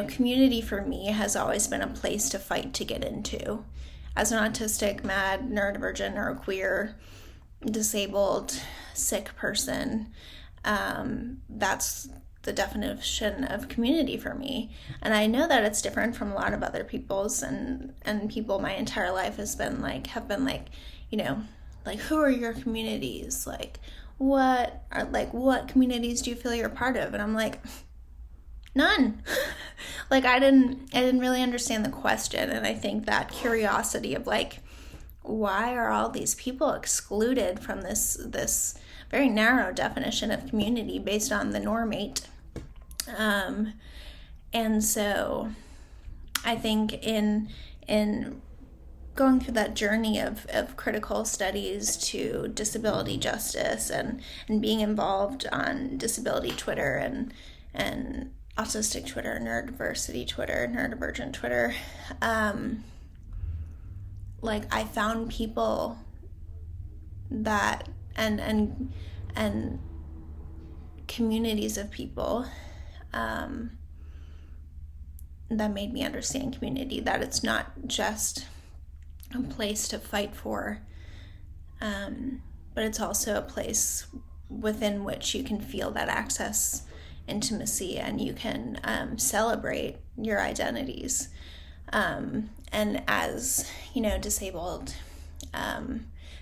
community for me has always been a place to fight to get into. As an autistic, mad, neurodivergent, neuroqueer, disabled, sick person, that's the definition of community for me. And I know that it's different from a lot of other people's, and people my entire life have been like, who are your communities? Like, what communities do you feel you're part of? And I'm like, none. Like, I didn't really understand the question. And I think that curiosity of like, why are all these people excluded from this very narrow definition of community based on the normate? And so I think in going through that journey of critical studies to disability justice and being involved on disability Twitter and autistic Twitter, neurodiversity Twitter, neurodivergent Twitter, I found people that and communities of people that made me understand community, that it's not just a place to fight for, but it's also a place within which you can feel that access, intimacy, and you can celebrate your identities. And as, disabled,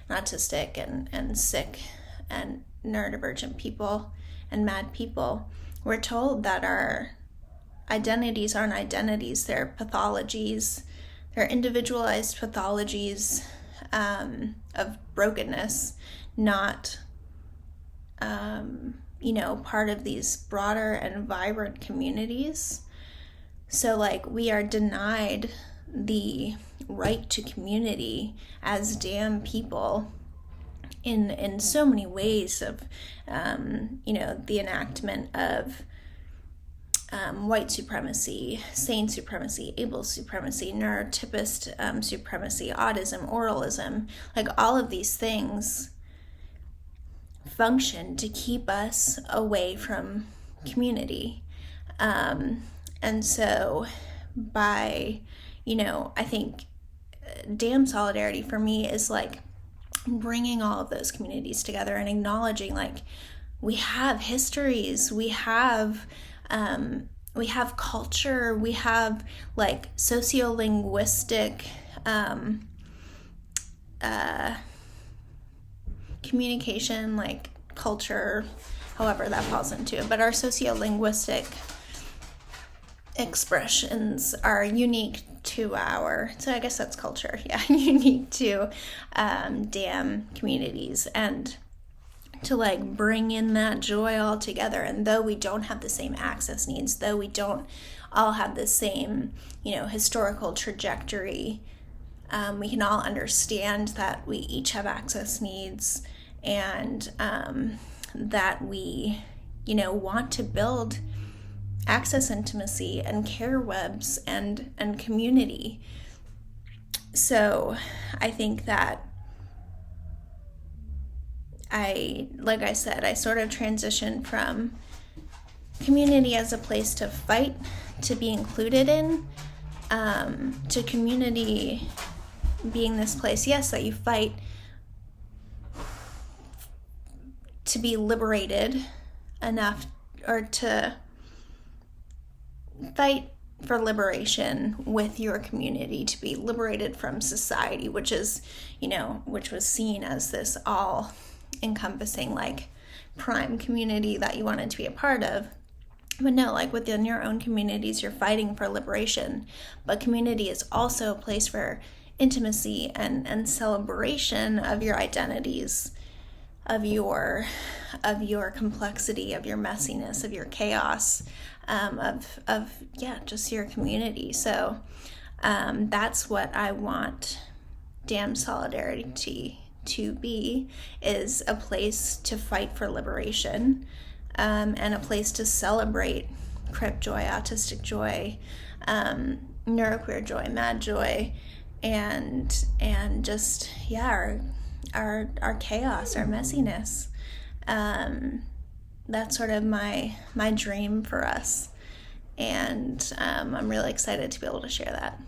autistic, and sick, and neurodivergent people, and mad people, we're told that our identities aren't identities, they're pathologies. They're individualized pathologies of brokenness, not, part of these broader and vibrant communities. So, we are denied the right to community as damn people in so many ways of, the enactment of white supremacy, sane supremacy, able supremacy, neurotypist supremacy, autism, oralism, all of these things function to keep us away from community. And so by, I think damn solidarity for me is bringing all of those communities together and acknowledging we have histories, we have culture, we have sociolinguistic communication, culture, however that falls into it, but our sociolinguistic expressions are unique to so I guess that's culture, unique to damn communities, and to bring in that joy all together. And though we don't have the same access needs, though we don't all have the same, historical trajectory, we can all understand that we each have access needs, and that we, want to build access, intimacy, and care webs and community. So I think that I sort of transitioned from community as a place to fight, to be included in, to community being this place, yes, that you fight to be liberated enough, or to fight for liberation with your community, to be liberated from society, which is, which was seen as this all encompassing prime community that you wanted to be a part of. But no, within your own communities, you're fighting for liberation. But community is also a place for intimacy and celebration of your identities, of your complexity, of your messiness, of your chaos, just your community. So that's what I want damn solidarity to be, is a place to fight for liberation, and a place to celebrate crip joy, autistic joy, neuroqueer joy, mad joy, and just our chaos, our messiness. That's sort of my dream for us. And I'm really excited to be able to share that.